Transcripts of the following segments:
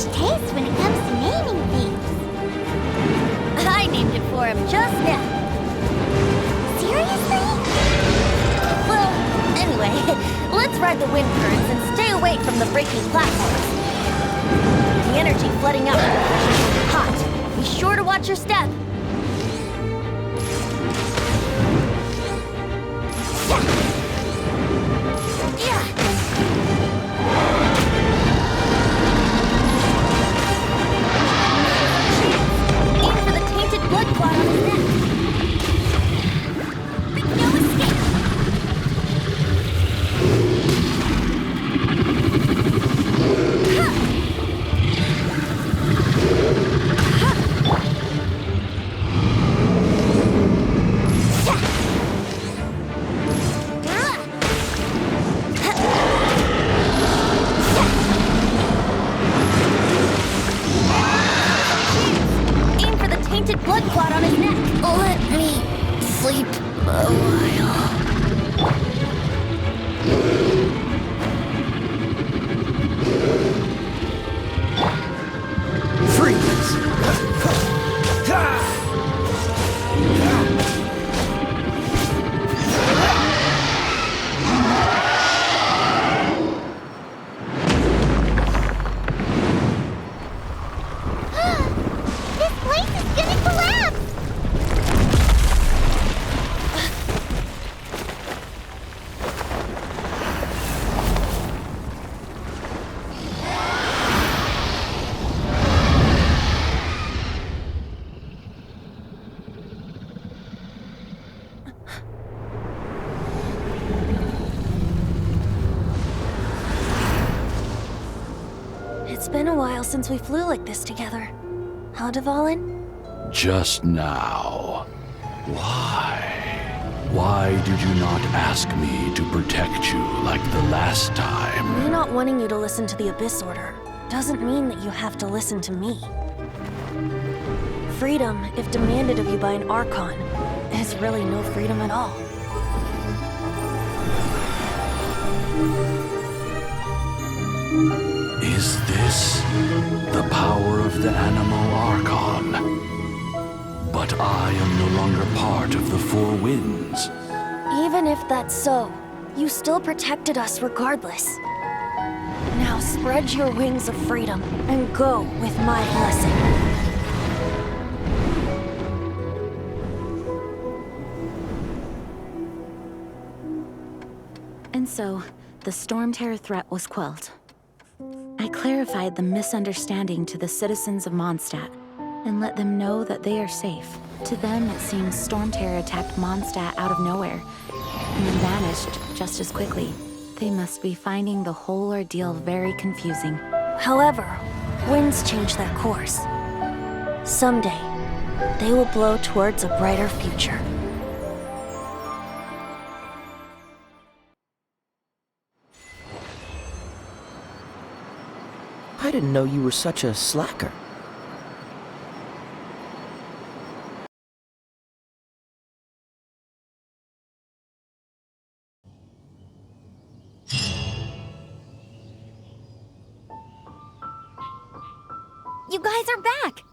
much taste when it comes to naming things. I named it for him just now. Seriously? Well, anyway, let's ride the wind currents and stay away from the breaking platforms. The energy flooding out from the pressure is hot. Be sure to watch your step. Aim for the tainted blood clot on his neck. No escape. Aim for the tainted blood clot on his neck. Let me sleep a while. Freeze! This place is gonna collapse! It's been a while since we flew like this together. Huh, Dvalin? Just now. Why? Why did you not ask me to protect you like the last time? Me not wanting you to listen to the Abyss Order doesn't mean that you have to listen to me. Freedom, if demanded of you by an Archon, is really no freedom at all. Is this the power of the Animal Archon? But I am no longer part of the Four Winds. Even if that's so, you still protected us regardless. Now spread your wings of freedom and go with my blessing. And so, the Storm Terror threat was quelled. I clarified the misunderstanding to the citizens of Mondstadt and let them know that they are safe. To them, it seems Storm Terror attacked Mondstadt out of nowhere and then vanished just as quickly. They must be finding the whole ordeal very confusing. However, winds change their course. Someday, they will blow towards a brighter future. I didn't know you were such a slacker. You guys are back!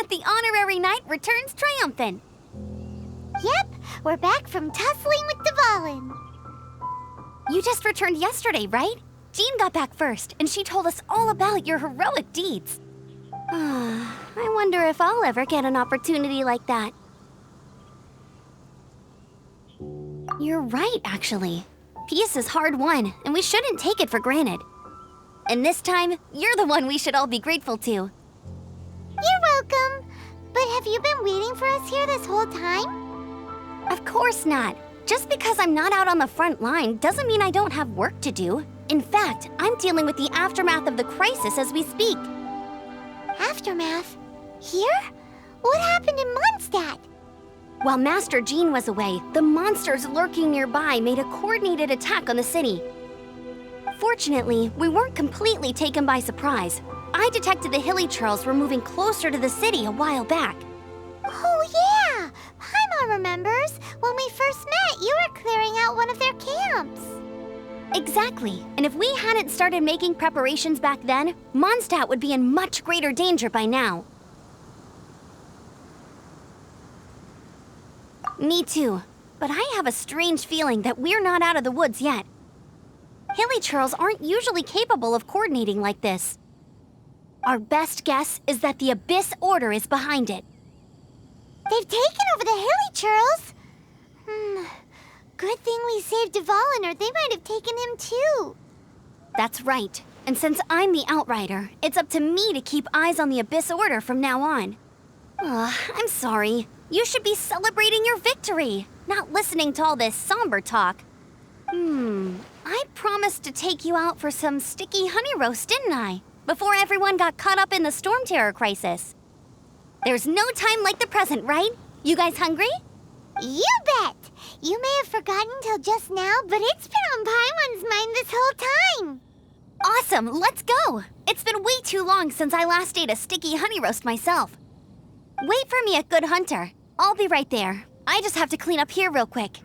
The honorary knight returns triumphant. Yep, we're back from tussling with Dvalin. You just returned yesterday, right? Jean got back first, and she told us all about your heroic deeds. I wonder if I'll ever get an opportunity like that. You're right, actually. Peace is hard won, and we shouldn't take it for granted. And this time, you're the one we should all be grateful to. You're welcome. But have you been waiting for us here this whole time? Of course not. Just because I'm not out on the front line doesn't mean I don't have work to do. In fact, I'm dealing with the aftermath of the crisis as we speak. Aftermath? Here? What happened in Mondstadt? While Master Jean was away, the monsters lurking nearby made a coordinated attack on the city. Fortunately, we weren't completely taken by surprise. I detected the Hilly Churls were moving closer to the city a while back. Oh yeah! Paimon remembers. When we first met, you were clearing out one of their camps. Exactly. And if we hadn't started making preparations back then, Mondstadt would be in much greater danger by now. Me too. But I have a strange feeling that we're not out of the woods yet. Hilly aren't usually capable of coordinating like this. Our best guess is that the Abyss Order is behind it. They've taken over the Hilly Churls. Good thing we saved Dvalin, or they might have taken him too. That's right. And since I'm the Outrider, it's up to me to keep eyes on the Abyss Order from now on. I'm sorry. You should be celebrating your victory, not listening to all this somber talk. I promised to take you out for some sticky honey roast, didn't I? Before everyone got caught up in the storm terror crisis. There's no time like the present, right? You guys hungry? You bet! You may have forgotten till just now, but it's been on Paimon's mind this whole time. Awesome, let's go! It's been way too long since I last ate a sticky honey roast myself. Wait for me at Good Hunter. I'll be right there. I just have to clean up here real quick.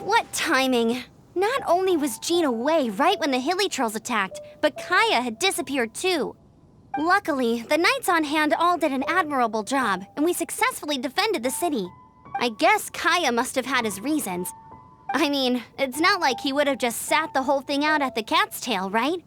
What timing! Not only was Jean away right when the Hilly Trolls attacked, but Kaeya had disappeared too. Luckily, the knights on hand all did an admirable job, and we successfully defended the city. I guess Kaeya must have had his reasons. I mean, it's not like he would have just sat the whole thing out at the cat's tail, right?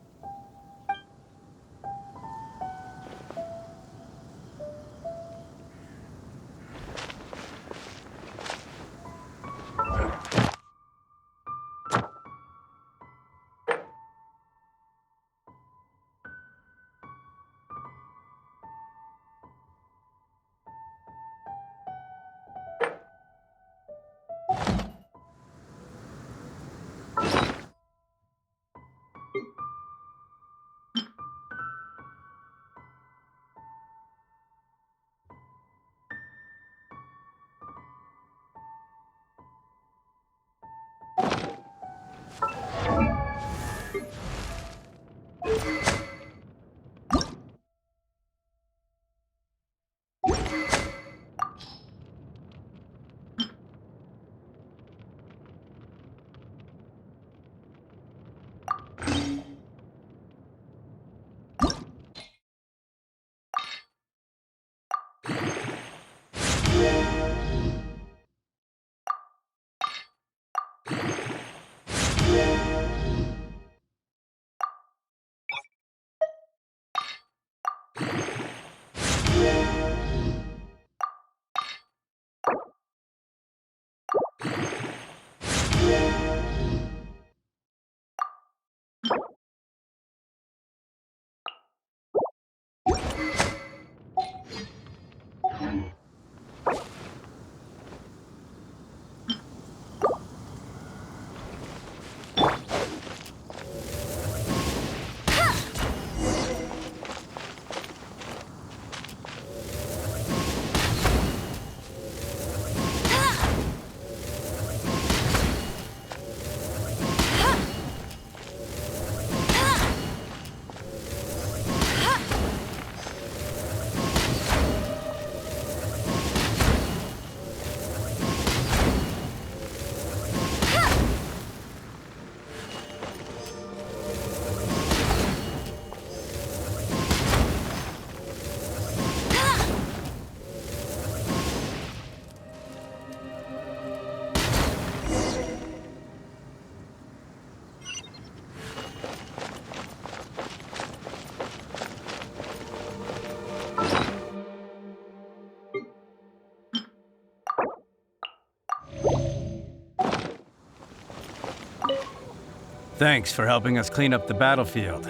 Thanks for helping us clean up the battlefield.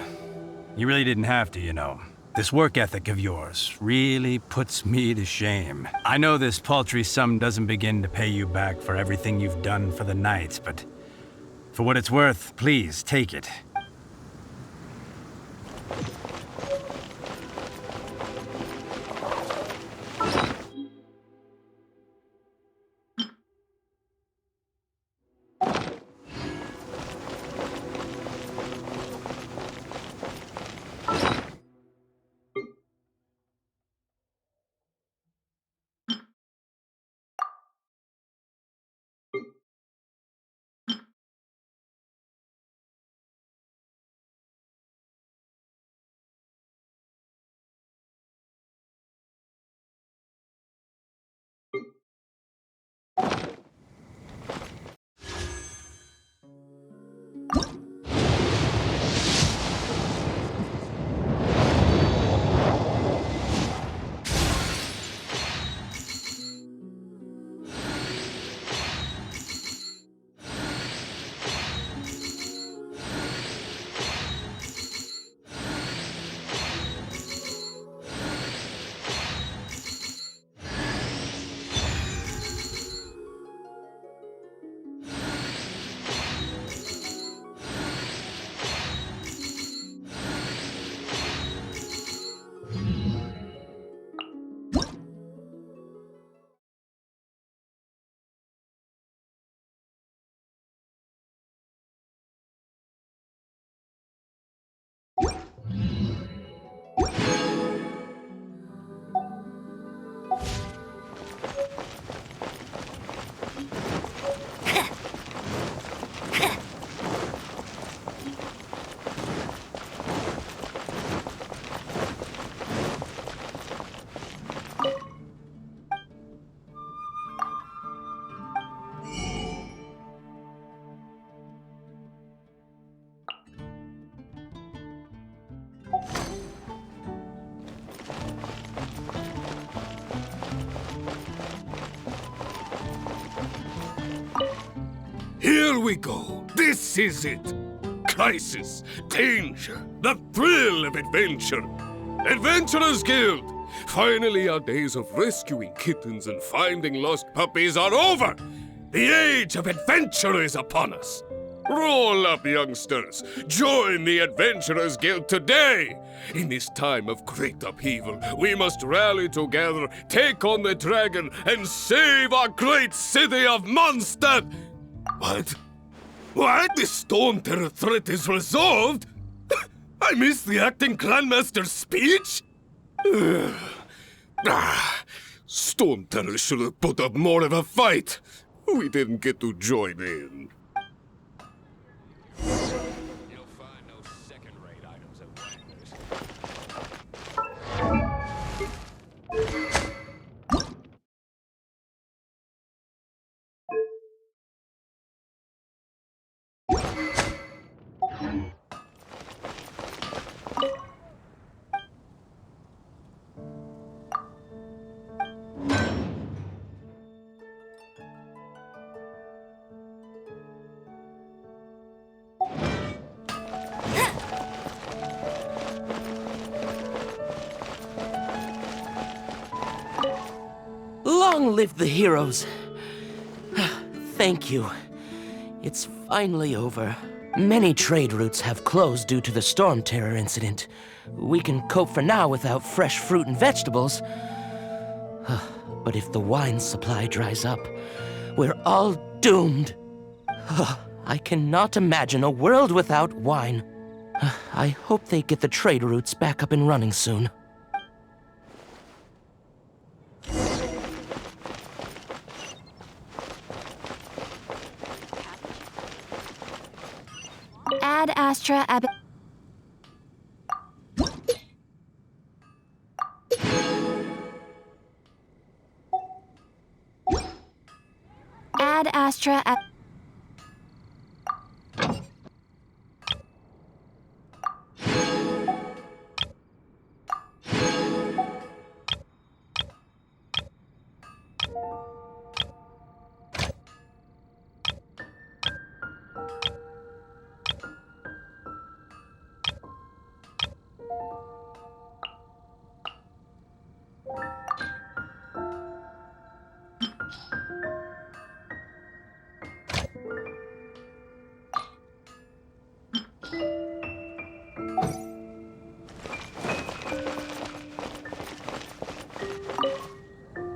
You really didn't have to, you know. This work ethic of yours really puts me to shame. I know this paltry sum doesn't begin to pay you back for everything you've done for the Knights, but for what it's worth, please take it. we go. This is it. Crisis, danger, the thrill of adventure. Adventurers Guild! Finally, our days of rescuing kittens and finding lost puppies are over! The age of adventure is upon us! Roll up, youngsters! Join the Adventurers Guild today! In this time of great upheaval, we must rally together, take on the dragon, and save our great city of Mondstadt! What? What? The Storm Terror threat is resolved? I missed the acting Grandmaster's speech? Storm Terror should have put up more of a fight. We didn't get to join in. You'll find no second-rate items at Long live the heroes. Thank you. It's finally over. Many trade routes have closed due to the Storm Terror incident. We can cope for now without fresh fruit and vegetables. But if the wine supply dries up, we're all doomed. I cannot imagine a world without wine. I hope they get the trade routes back up and running soon. Ad Astra Ab... Ad Astra Ab...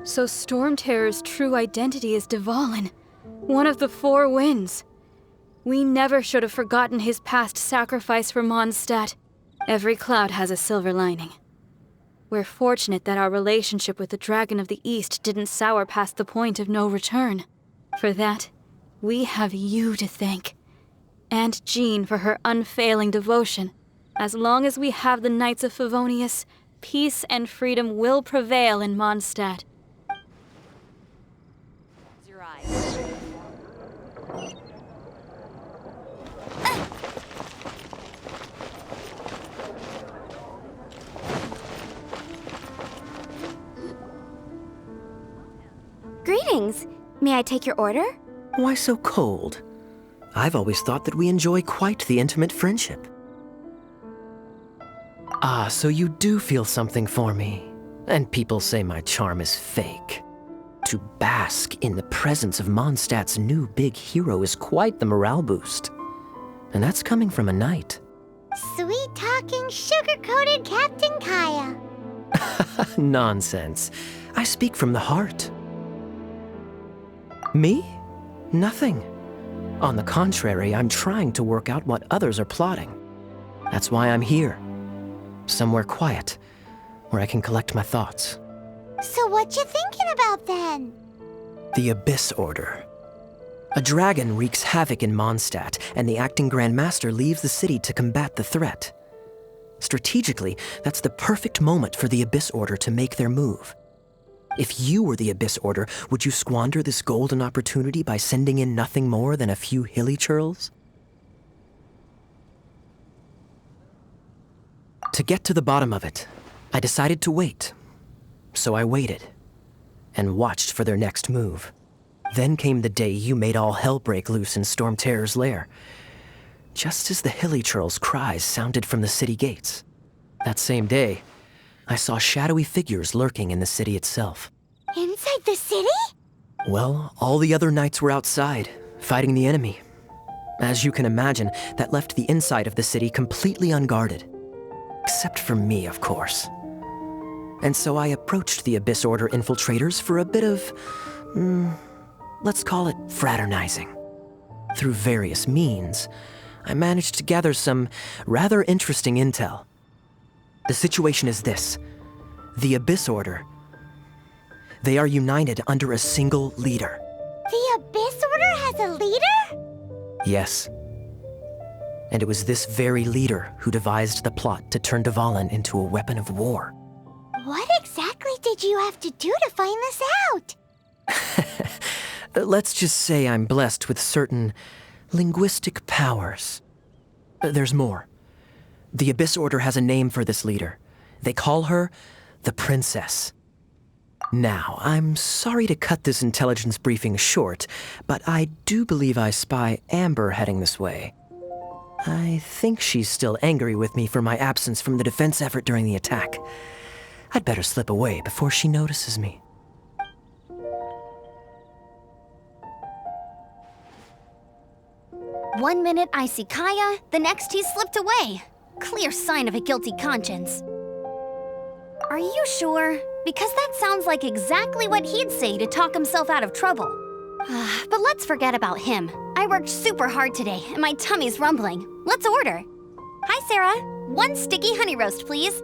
So Storm Terror's true identity is Dvalin, one of the Four Winds. We never should have forgotten his past sacrifice for Mondstadt. Every cloud has a silver lining. We're fortunate that our relationship with the Dragon of the East didn't sour past the point of no return. For that, we have you to thank. And Jean for her unfailing devotion. As long as we have the Knights of Favonius, peace and freedom will prevail in Mondstadt. Your eyes. Greetings. May I take your order? Why so cold? I've always thought that we enjoy quite the intimate friendship. Ah, so you do feel something for me. And people say my charm is fake. To bask in the presence of Mondstadt's new big hero is quite the morale boost. And that's coming from a knight. Sweet-talking, sugar-coated Captain Kaeya. Nonsense. I speak from the heart. Me? Nothing. On the contrary, I'm trying to work out what others are plotting. That's why I'm here. Somewhere quiet, where I can collect my thoughts. So what you thinking about then? The Abyss Order. A dragon wreaks havoc in Mondstadt, and the acting Grand Master leaves the city to combat the threat. Strategically, that's the perfect moment for the Abyss Order to make their move. If you were the Abyss Order, would you squander this golden opportunity by sending in nothing more than a few hilly churls? To get to the bottom of it, I decided to wait. So I waited, and watched for their next move. Then came the day you made all hell break loose in Storm Terror's lair. Just as the hilly churl's cries sounded from the city gates. That same day, I saw shadowy figures lurking in the city itself. Inside the city? Well, all the other knights were outside, fighting the enemy. As you can imagine, that left the inside of the city completely unguarded. Except for me, of course. And so I approached the Abyss Order infiltrators for a bit of, let's call it fraternizing. Through various means, I managed to gather some rather interesting intel. The situation is this. The Abyss Order, they are united under a single leader. The Abyss Order has a leader? Yes. And it was this very leader who devised the plot to turn Dvalin into a weapon of war. What exactly did you have to do to find this out? Let's just say I'm blessed with certain linguistic powers. There's more. The Abyss Order has a name for this leader. They call her the Princess. Now, I'm sorry to cut this intelligence briefing short, but I do believe I spy Amber heading this way. I think she's still angry with me for my absence from the defense effort during the attack. I'd better slip away before she notices me. One minute I see Kaeya, the next he's slipped away. Clear sign of a guilty conscience. Are you sure? Because that sounds like exactly what he'd say to talk himself out of trouble. But let's forget about him. I worked super hard today, and my tummy's rumbling. Let's order. Hi, Sarah. 1 sticky honey roast, please.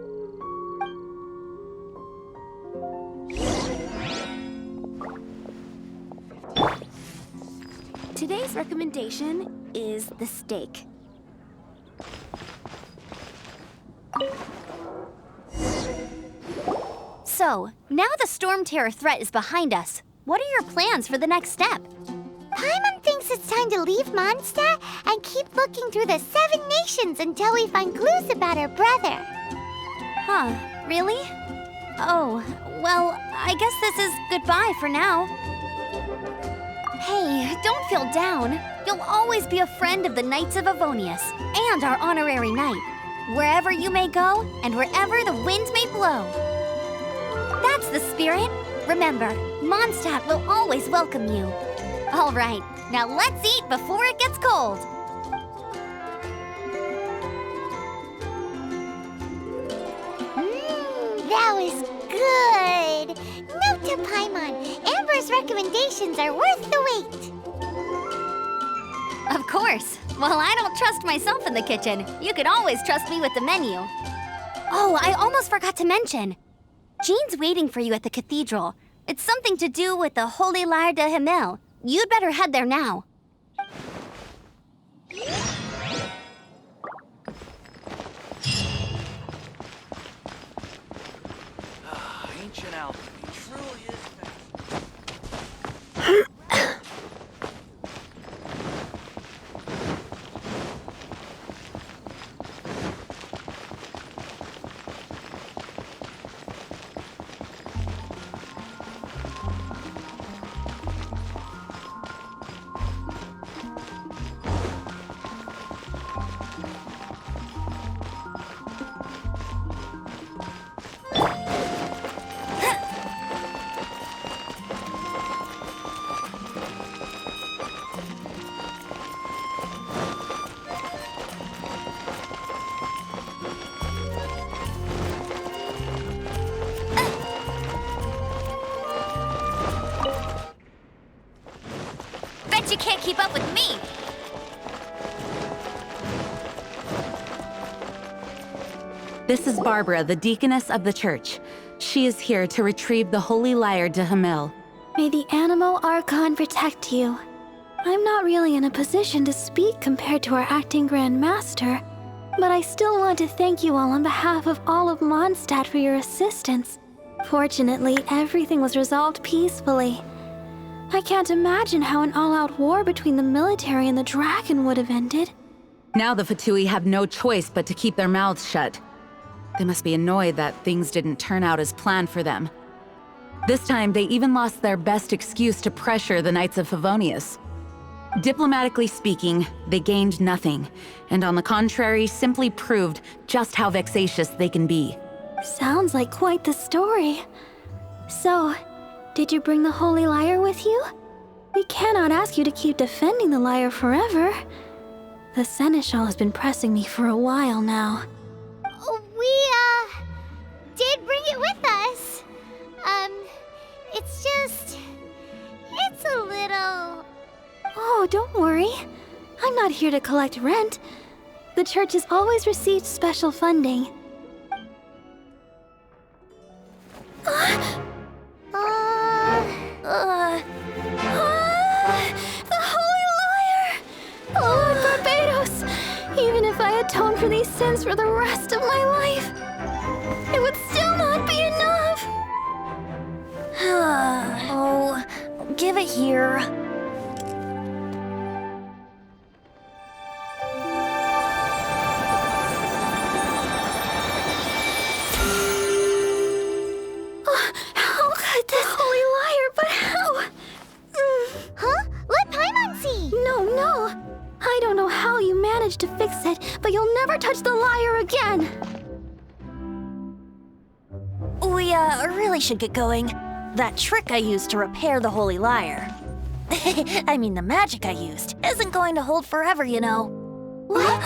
Today's recommendation is the steak. So, now the Storm Terror threat is behind us. What are your plans for the next step? Paimon thinks it's time to leave Mondstadt and keep looking through the 7 nations until we find clues about her brother. Huh, really? Oh, well, I guess this is goodbye for now. Hey, don't feel down. You'll always be a friend of the Knights of Avonius and our honorary knight. Wherever you may go and wherever the wind may blow. That's the spirit. Remember, Mondstadt will always welcome you. All right, now let's eat before it gets cold. That was good. Note to Paimon, Amber's recommendations are worth the wait. Of course. Well, I don't trust myself in the kitchen. You can always trust me with the menu. Oh, I almost forgot to mention. Jean's waiting for you at the cathedral. It's something to do with the Holy Lyre de Himmel. You'd better head there now. Ancient alchemy truly is You can't keep up with me. This is Barbara, the deaconess of the church. She is here to retrieve the Holy Lyre de Himmel. May the Animo Archon protect you. I'm not really in a position to speak compared to our acting Grand Master, but I still want to thank you all on behalf of all of Mondstadt for your assistance. Fortunately, everything was resolved peacefully. I can't imagine how an all-out war between the military and the dragon would have ended. Now the Fatui have no choice but to keep their mouths shut. They must be annoyed that things didn't turn out as planned for them. This time, they even lost their best excuse to pressure the Knights of Favonius. Diplomatically speaking, they gained nothing, and on the contrary, simply proved just how vexatious they can be. Sounds like quite the story. So, did you bring the Holy Lyre with you? We cannot ask you to keep defending the Lyre forever. The Seneschal has been pressing me for a while now. We, did bring it with us. It's a little... Oh, don't worry. I'm not here to collect rent. The church has always received special funding. The Holy Lyre! Lord Barbados! Even if I atoned for these sins for the rest of my life, it would still not be enough! Oh, give it here. How could this Holy Lyre, but how? Huh? Let Paimon see! No. I don't know how you managed to fix it, but you'll never touch the lyre again! We, really should get going. That trick I used to repair the Holy Lyre. I mean, the magic I used isn't going to hold forever, you know. What?